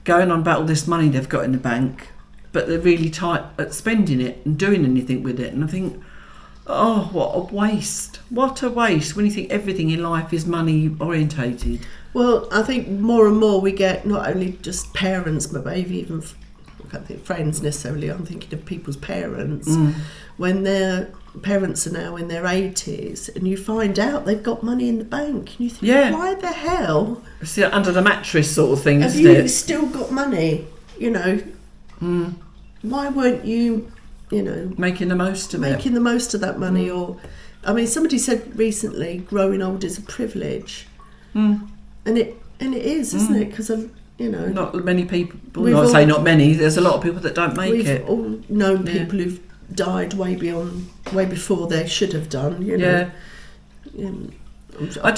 going on about all this money they've got in the bank, but they're really tight at spending it and doing anything with it. And I think, oh, what a waste. What a waste when you think everything in life is money orientated. Well, I think more and more we get not only just parents, but maybe even, I can't think friends necessarily, I'm thinking of people's parents, when their parents are now in their 80s and you find out they've got money in the bank and you think, why the hell? It's under the mattress sort of thing, have isn't it? Have you still got money? Why weren't you making the most of making the most of that money. Or, I mean, somebody said recently, growing old is a privilege, and it is, isn't it? Because not many people. Not many. There's a lot of people that don't make it. We've all known people who've died way before they should have done. I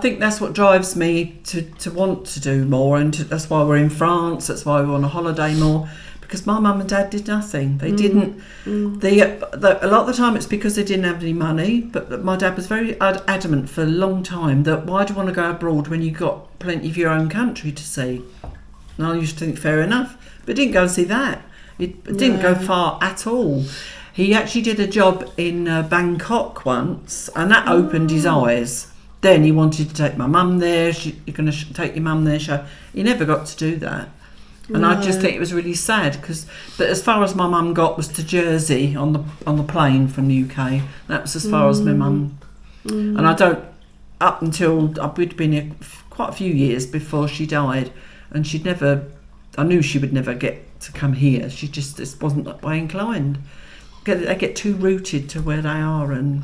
think that's what drives me to want to do more, and that's why we're in France. That's why we're on a holiday more, because my mum and dad did nothing. They didn't. A lot of the time it's because they didn't have any money. But my dad was very adamant for a long time that why do you want to go abroad when you've got plenty of your own country to see? And I used to think fair enough, but didn't go and see that. It didn't go far at all. He actually did a job in Bangkok once, and that opened his eyes. Then he wanted to take my mum there. You're going to take your mum there. He never got to do that. And I just think it was really sad, but as far as my mum got was to Jersey on the plane from the UK. That was as far as my mum. And up until we'd been here quite a few years before she died, and I knew she would never get to come here. She just wasn't that way inclined. They get too rooted to where they are, and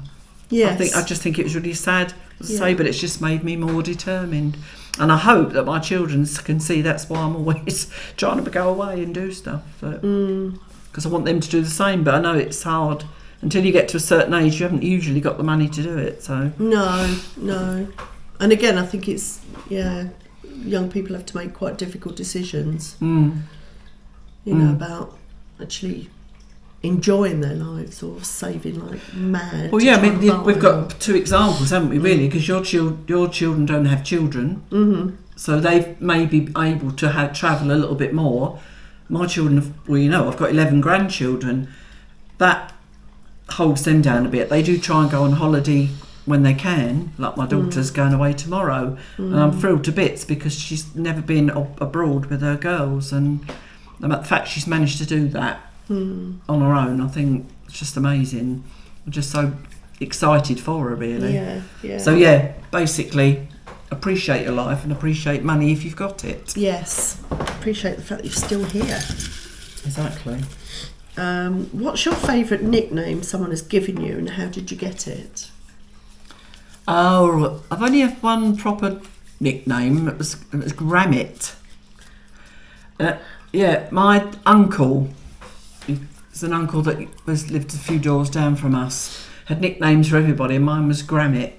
I just think it was really sad to say, but it's just made me more determined. And I hope that my children can see that's why I'm always trying to go away and do stuff, because I want them to do the same. But I know it's hard until you get to a certain age. You haven't usually got the money to do it. So no. And again, I think it's young people have to make quite difficult decisions. About actually enjoying their lives or saving like mad. Well, I mean, we've got two examples, haven't we? Really, because your children don't have children, so they may be able to travel a little bit more. My children, I've got 11 grandchildren. That holds them down a bit. They do try and go on holiday when they can. Like my daughter's going away tomorrow, and I'm thrilled to bits because she's never been abroad with her girls, and the fact she's managed to do that on her own, I think it's just amazing. I'm just so excited for her, really. Yeah. So basically, appreciate your life and appreciate money if you've got it. Yes, appreciate the fact that you're still here. Exactly. What's your favourite nickname someone has given you, and how did you get it? Oh, I've only had one proper nickname. It was Grammit. My uncle. It's an uncle that lived a few doors down from us. Had nicknames for everybody, and mine was Grammit.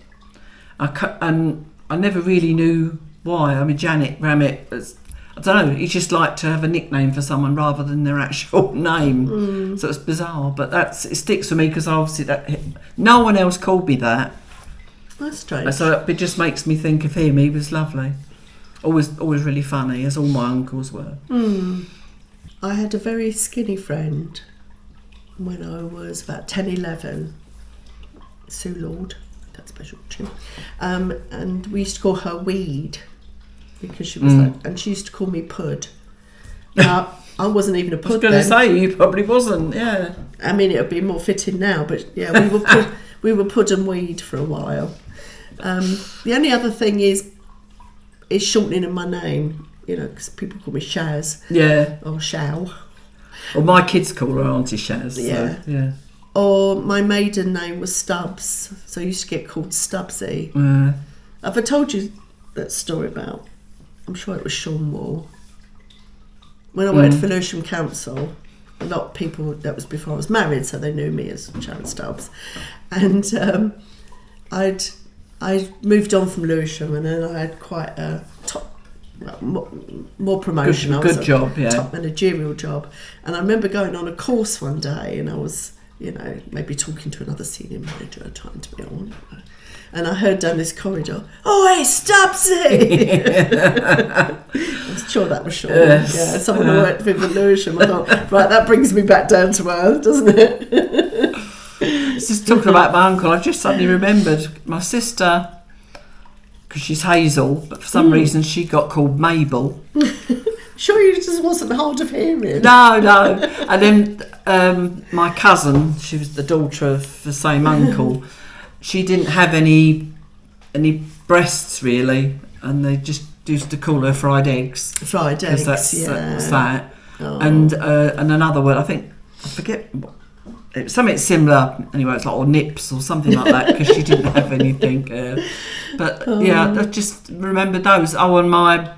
And I never really knew why. I mean, Janet Grammit. I don't know. He just liked to have a nickname for someone rather than their actual name. So it's bizarre, but it sticks with me because obviously no one else called me that. That's strange. So it just makes me think of him. He was lovely. Always really funny, as all my uncles were. I had a very skinny friend when I was about 10, 11. Sue Lord, that's special too. And we used to call her Weed because she was and she used to call me Pud. Now, I wasn't even a Pud. I was going to say, you probably wasn't, yeah. I mean, it would be more fitting now, but we were Pud and Weed for a while. The only other thing is shortening of my name, because people call me Shaz. Yeah. Or Shao. Well, my kids call her Auntie Shaz. Yeah. So, yeah. Or my maiden name was Stubbs, so I used to get called Stubbsy. Have I told you that story about? I'm sure it was Sean Wall. When I worked for Lewisham Council, a lot of people, that was before I was married, so they knew me as Sharon Stubbs. And I moved on from Lewisham, and then I had quite a more promotion. Good job, yeah. Top managerial job. And I remember going on a course one day, and I was, maybe talking to another senior manager, trying to be on. And I heard down this corridor, "Oh, hey, Stubbsy!" I'm sure that was Sean. Yes. Yeah, someone who worked with Lewisham. I thought, right, that brings me back down to earth, doesn't it? Just talking about my uncle, I've just suddenly remembered my sister, because she's Hazel, but for some reason she got called Mabel. Sure, you just wasn't hard of hearing. No. And then my cousin, she was the daughter of the same uncle. She didn't have any breasts really, and they just used to call her fried eggs. Fried eggs, that was that. Oh. And another word, I forget It's something similar anyway. It's like or nips or something like that because she didn't have anything. But yeah, I just remembered those. Oh, and my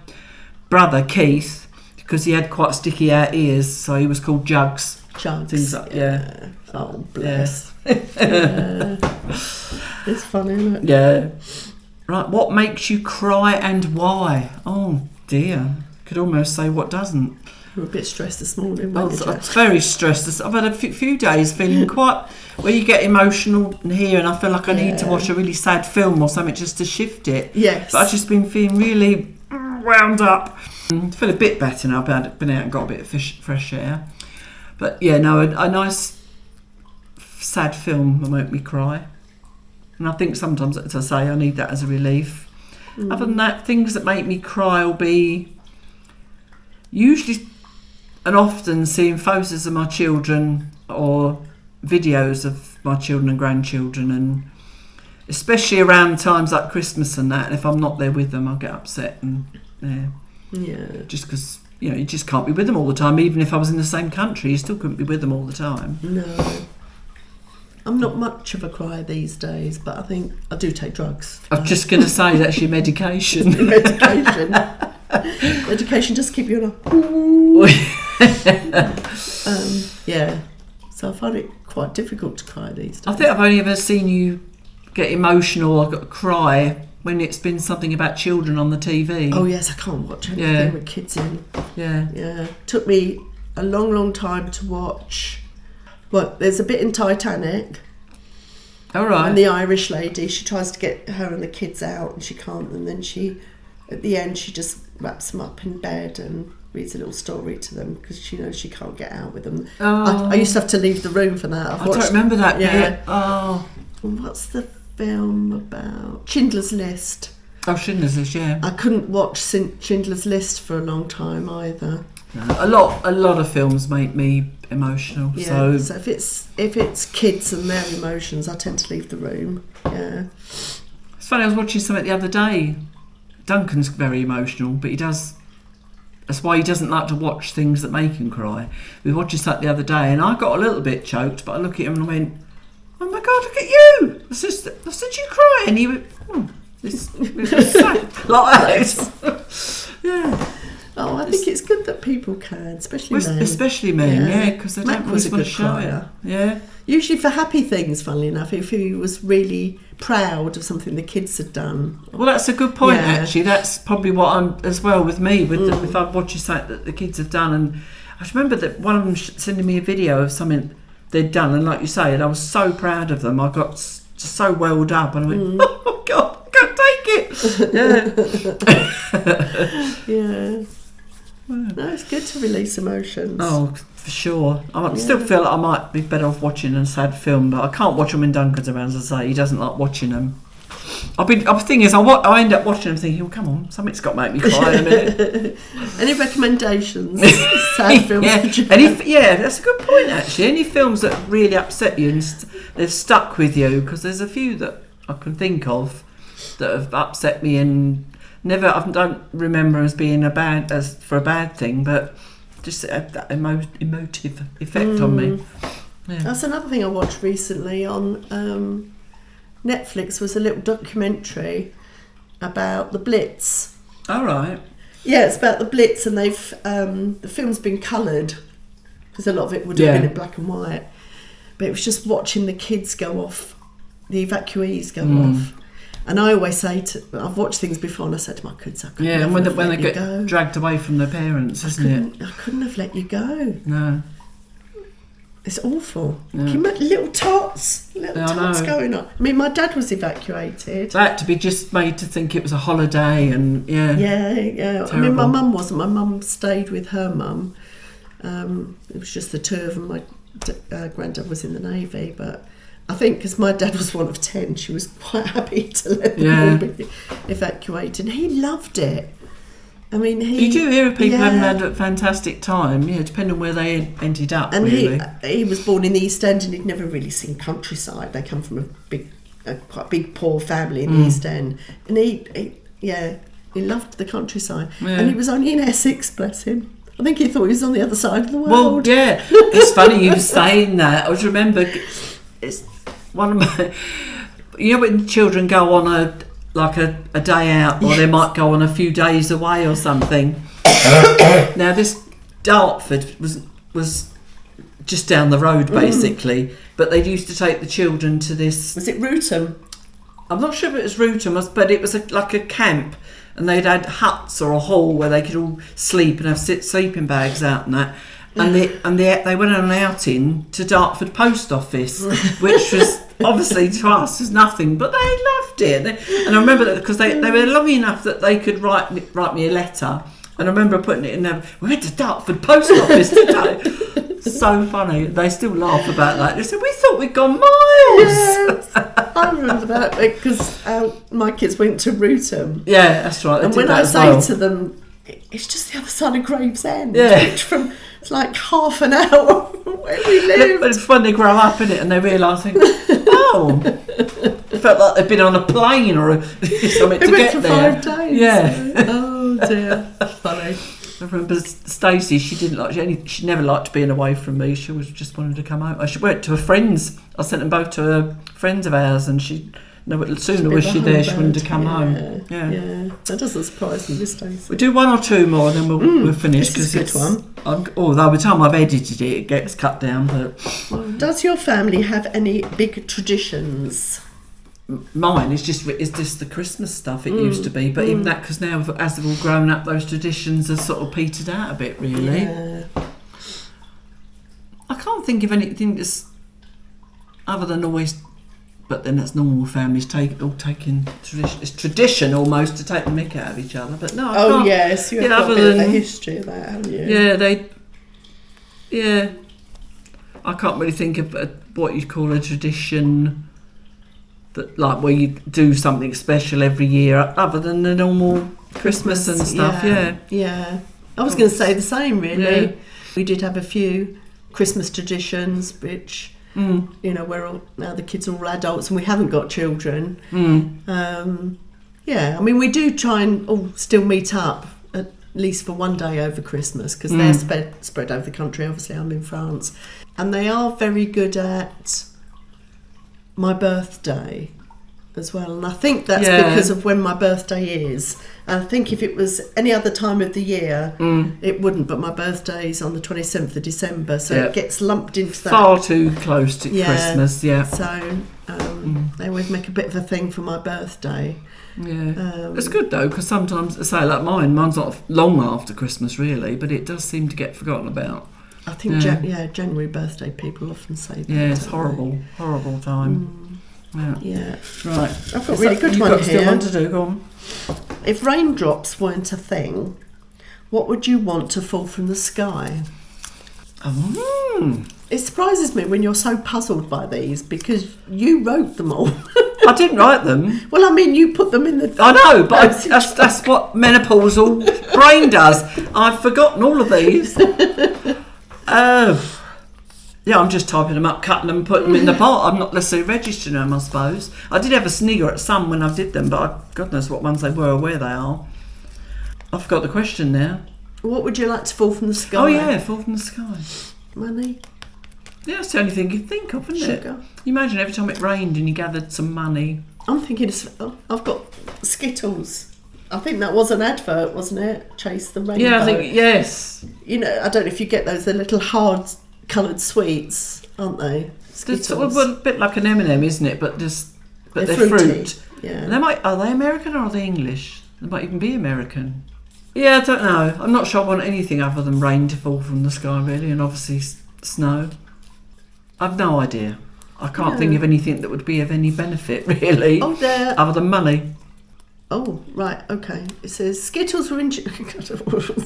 brother Keith, because he had quite sticky out ears, so he was called Jugs. Jugs. Things like Oh, bless. Yeah. It's funny, isn't it? Yeah. Right. What makes you cry and why? Oh dear. Could almost say what doesn't. You were a bit stressed this morning, I weren't you, was very stressed. I've had a few days feeling quite where you get emotional here, and I feel like I need to watch a really sad film or something just to shift it. Yes. But I've just been feeling really wound up. I feel a bit better now. I've been out and got a bit of fresh air. But yeah, no, a nice sad film will make me cry. And I think sometimes, as I say, I need that as a relief. Other than that, things that make me cry will be usually and often seeing photos of my children or videos of my children and grandchildren, and especially around times like Christmas and that, and if I'm not there with them I'll get upset, and just because you just can't be with them all the time. Even if I was in the same country, you still couldn't be with them all the time. No, I'm not much of a crier these days, but I think I do take drugs. I was just going to say that's your medication. Medication just keep you on so I find it quite difficult to cry these days. I think I've only ever seen you get emotional or cry when it's been something about children on the TV. Oh yes, I can't watch anything with kids in. Yeah. Took me a long time to watch. Well, there's a bit in Titanic. All right. And the Irish lady, she tries to get her and the kids out and she can't, and then at the end she just wraps them up in bed and reads a little story to them because she knows she can't get out with them. I used to have to leave the room for that. I don't remember that bit. Oh. What's the film about? Schindler's List. Oh, Schindler's List, yeah. I couldn't watch Schindler's List for a long time either. No, a lot of films make me emotional. Yeah, so if it's kids and their emotions, I tend to leave the room. Yeah. It's funny, I was watching something the other day. Duncan's very emotional, but that's why he doesn't like to watch things that make him cry. We watched something the other day and I got a little bit choked, but I look at him and I went, oh my God, look at you! I said you cry, and he went, this was sad. Like that. Yeah. Oh, I think it's good that people can, especially men. Especially men, because they don't always want to show it. Yeah. Usually for happy things, funnily enough, if he was really proud of something the kids had done. Well, that's a good point, actually. That's probably what I'm, as well with me, if I'm watching something that the kids have done. And I remember that one of them sending me a video of something they'd done, and like you say, and I was so proud of them. I got just so welled up, and I went, oh my God, I can't take it. Yeah. No, it's good to release emotions. Oh, for sure. I still feel like I might be better off watching a sad film, but I can't watch them when Duncan's around, as I say. He doesn't like watching them. The thing is, I end up watching them thinking, come on, something's got to make me cry in a minute. Any recommendations? Sad films? That's a good point, actually. Any films that really upset you and they've stuck with you, because there's a few that I can think of that have upset me and I don't remember as being a bad thing, but just had that emotive effect on me. Yeah. That's another thing I watched recently on Netflix, was a little documentary about the Blitz. All right. Yeah, it's about the Blitz, and they've the film's been coloured because a lot of it would have been in black and white, but it was just watching the kids go off, the evacuees go off. And I always say I've watched things before, and I said to my kids, I couldn't and when they get go. dragged away from their parents, isn't it? I couldn't have let you go. No. It's awful. Yeah. Can you imagine little tots going on? I mean, my dad was evacuated. That to be just made to think it was a holiday, and Yeah. Terrible. I mean, my mum wasn't. My mum stayed with her mum. It was just the two of them. My granddad was in the Navy, but I think because my dad was one of 10, she was quite happy to let them all be evacuated. He loved it. I mean, you do hear of people having had a fantastic time, depending on where they ended up. And really. he was born in the East End, and he'd never really seen countryside. They come from quite big poor family in the East End, and he loved the countryside. And he was only in Essex, bless him. I think he thought he was on the other side of the world. Well, yeah. It's funny you saying that. I just remember it's one of my... You know when children go on a day out, or they might go on a few days away or something. Now this Dartford was just down the road basically, but they used to take the children to this. Was it Rootham? I'm not sure if it was Rootham, but it was like a camp, and they'd had huts or a hall where they could all sleep and have sleeping bags out and that. And they went on an outing to Dartford Post Office, which was obviously to us was nothing, but they loved it. And I remember that because they were lovely enough that they could write me a letter. And I remember putting it in there. We went to Dartford Post Office today. So funny. They still laugh about that. They said, we thought we'd gone miles. Yes, I remember that because my kids went to Rootham. Yeah, that's right. And when I say to them, it's just the other side of Gravesend. Yeah. It's like half an hour where we live. But it's when they grow up, isn't it? And they realise, oh, it felt like they'd been on a plane or something to get for there. 5 days. Yeah. Oh dear, funny. I remember Stacey. She never liked being away from me. She always just wanted to come home. She went to her friends. I sent them both to friends of ours, and sooner was she there, she wanted to come home. Yeah. That doesn't surprise me, this Stacey. We'll do one or two more, and then we'll finish. This is a good one. Although by the time I've edited it gets cut down. But does your family have any big traditions? Mine is just the Christmas stuff. It used to be, but even that, because now as they've all grown up, those traditions have sort of petered out a bit. Really, Yeah. I can't think of anything that's other than always. But then that's normal families taking tradition. It's tradition almost to take the mick out of each other. But no, I can't. Oh yes, you've got a bit of a history of that, haven't you? Yeah, I can't really think of what you'd call a tradition that, like, where you do something special every year, other than the normal Christmas and stuff. Yeah. I was going to say the same, really. Yeah. We did have a few Christmas traditions, which. We're now the kids are all adults and we haven't got children. I mean, we do try and all still meet up at least for one day over Christmas, because they're spread over the country. Obviously, I'm in France, and they are very good at my birthday as well. And I think that's because of when my birthday is. And I think if it was any other time of the year, it wouldn't. But my birthday's on the 27th of December, so it gets lumped into that. Far too close to Christmas, yeah. So they always make a bit of a thing for my birthday. Yeah, it's good though, because sometimes, say like mine's not long after Christmas really, but it does seem to get forgotten about. I think January birthday people often say that. Yeah, it's horrible time. Yeah. Right. I've got a really good one here. Still one to do. Go on. If raindrops weren't a thing, what would you want to fall from the sky? It surprises me when you're so puzzled by these, because you wrote them all. I didn't write them. Well, I mean, you put them in the... I know, but that's what menopausal brain does. I've forgotten all of these. Yeah, I'm just typing them up, cutting them and putting them in the pot. I'm not necessarily registering them, I suppose. I did have a snigger at some when I did them, but God knows what ones they were or where they are. I forgot the question now. What would you like to fall from the sky? Oh yeah, fall from the sky. Money? Yeah, that's the only thing you'd think of, isn't it? Sugar. You imagine every time it rained and you gathered some money. I'm thinking, I've got Skittles. I think that was an advert, wasn't it? Chase the Rainbow. Yeah, I think, yes. You know, I don't know if you get those, they're little hard coloured sweets, aren't they? Skittles. Well, a bit like an M&M, isn't it? But they're fruity. fruit. Yeah. And are they American or are they English? They might even be American. Yeah, I don't know. I'm not sure I want anything other than rain to fall from the sky, really, and obviously snow. I've no idea. I can't think of anything that would be of any benefit, really, other than money. Oh, right, okay. It says Skittles were introduced...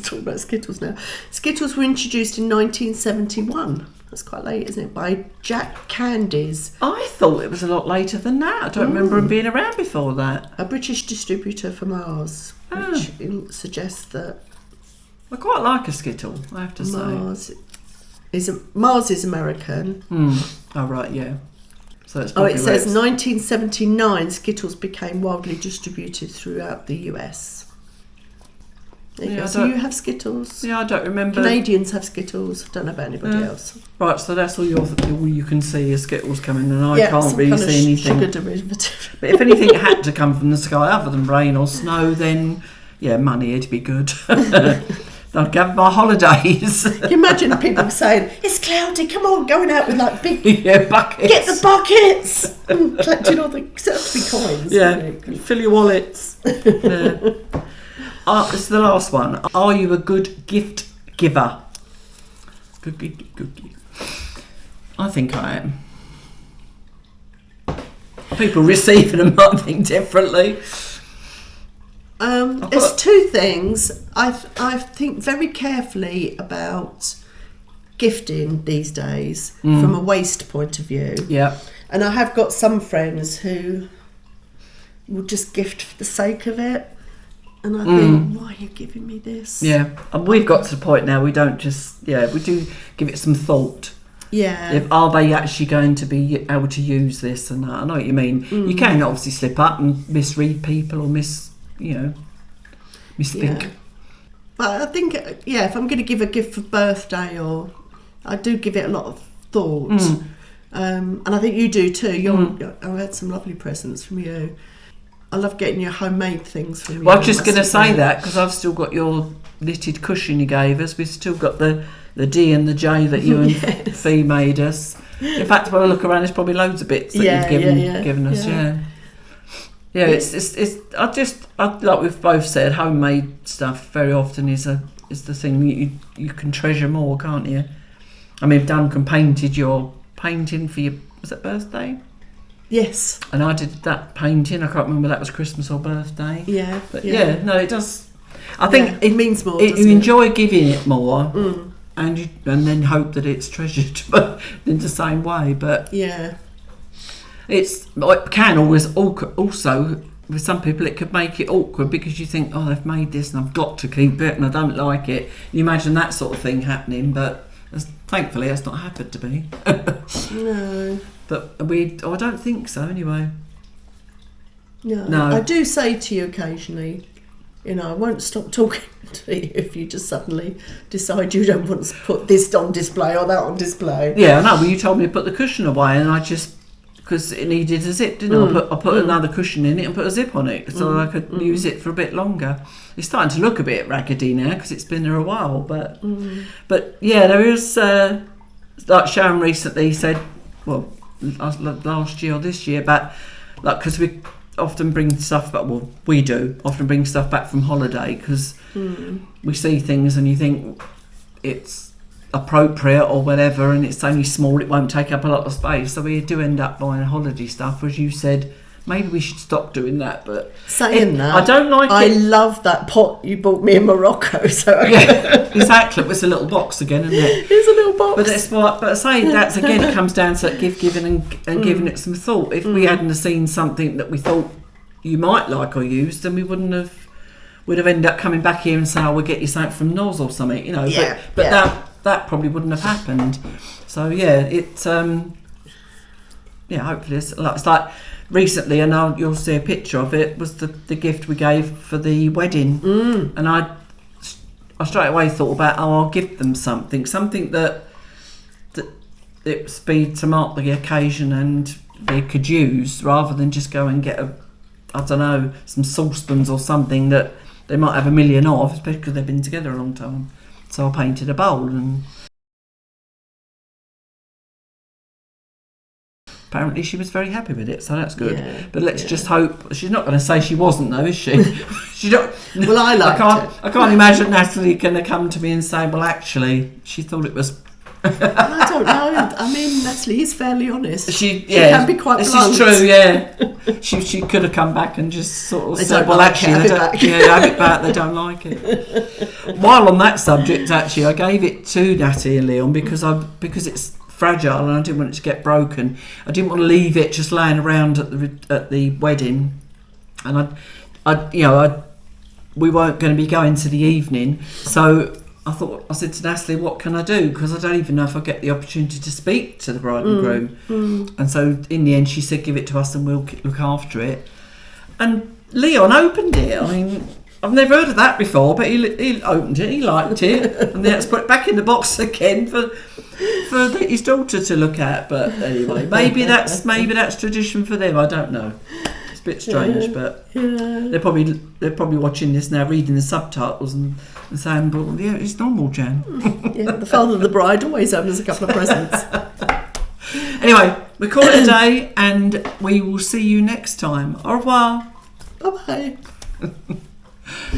talk about Skittles now. Skittles were introduced in 1971. That's quite late, isn't it? By Jack Candies. I thought it was a lot later than that. I don't remember them being around before that. A British distributor for Mars, which suggests that... I quite like a Skittle, I have to say. Mars is American. Oh, right, yeah. So it's it says 1979 Skittles became widely distributed throughout the US. There you Yeah, go. I So don't- you have Skittles. Yeah, I don't remember. Canadians have Skittles. I don't know about anybody else. Right, so that's all you can see is Skittles coming, and I Yeah, can't some really kind of see anything. sugar derivative. But if anything had to come from the sky other than rain or snow, then yeah, money would be good. I'd have my holidays. Can you imagine people saying, "It's cloudy, come on," going out with like big, Yeah, buckets. get the buckets, and collecting all the coins. Yeah, wouldn't it? fill your wallets. Yeah. This is the last one. Are you a good gift giver? Good gift. I think I am. People receiving them might think differently. There's two things. I think very carefully about gifting these days from a waste point of view. Yeah. And I have got some friends who will just gift for the sake of it. And I think, why are you giving me this? Yeah. And we've got to the point now we don't just, we do give it some thought. Yeah. If, are they actually going to be able to use this and that? I know what you mean. You can obviously slip up and misread people or misspeak. Yeah. But I think, if I'm going to give a gift for birthday, or I do give it a lot of thought. And I think you do too. I've had some lovely presents from you. I love getting your homemade things from you. Well, I was just going to say that because I've still got your knitted cushion you gave us. We've still got the D and the J that you and Fee made us. In fact, when I look around, there's probably loads of bits that you've given us. Yeah. It's like we've both said, homemade stuff very often is the thing that you can treasure more, can't you? I mean, Duncan painted your painting for your, was it birthday? Yes. And I did that painting. I can't remember whether that was Christmas or birthday. Yeah. But it does. I think it means more. You enjoy giving it more, and then hope that it's treasured in the same way. But it can always also with some people it could make it awkward because you think, oh, they've made this and I've got to keep it and I don't like it. You imagine that sort of thing happening, but thankfully that's not happened to me. No. But I don't think so anyway. No. I do say to you occasionally, I won't stop talking to you if you just suddenly decide you don't want to put this on display or that on display. Yeah, I know. Well, you told me to put the cushion away, and I just, because it needed a zip, didn't I? I put another cushion in it and put a zip on it so I could use it for a bit longer. It's starting to look a bit raggedy now because it's been there a while, but yeah, there is like Sharon recently said, well, last year or this year, about like because we often bring stuff back. Well, we do often bring stuff back from holiday because we see things and you think it's appropriate or whatever, and it's only small. It won't take up a lot of space, so we do end up buying holiday stuff. As you said, maybe we should stop doing that. But saying that, I don't like it. I love that pot you bought me in Morocco. So exactly. It's a little box again, isn't it? It's a little box. But it's what. But I say that's again. It comes down to giving and giving it some thought. If we hadn't have seen something that we thought you might like or use, then we wouldn't have. Would have ended up coming back here and saying, "Oh, we'll get you something from Noz or something," But that probably wouldn't have happened. So hopefully it's like recently, and now you'll see a picture of it, was the gift we gave for the wedding. And I straight away thought about, I'll give them something that it speed to mark the occasion and they could use, rather than just go and get some saucepans or something that they might have a million of, especially because they've been together a long time. So I painted a bowl, and apparently she was very happy with it, so that's good. But let's just hope she's not going to say she wasn't, though, is she? She don't. Well, I can't imagine Natalie going to come to me and say, "Well, actually, she thought it was." I don't know. I mean, Natalie is fairly honest. She can be quite blunt. This is true. Yeah, she could have come back and just sort of said, "Well, actually, have it back. They don't like it." While on that subject, actually, I gave it to Natalie and Leon because it's fragile and I didn't want it to get broken. I didn't want to leave it just laying around at the wedding, and we weren't going to be going to the evening, so I said to Natalie, what can I do? Because I don't even know if I get the opportunity to speak to the bride and groom. And so in the end she said, give it to us and we'll look after it. And Leon opened it. I mean, I've never heard of that before, but he opened it, he liked it, and they had to put it back in the box again for his daughter to look at. But anyway, maybe that's tradition for them. I don't know. It's a bit strange, but they're probably watching this now, reading the subtitles and saying, "Well, yeah, it's normal, Jan." Yeah, the father of the bride always opens a couple of presents. Anyway, we call it a day, and we will see you next time. Au revoir. Bye bye.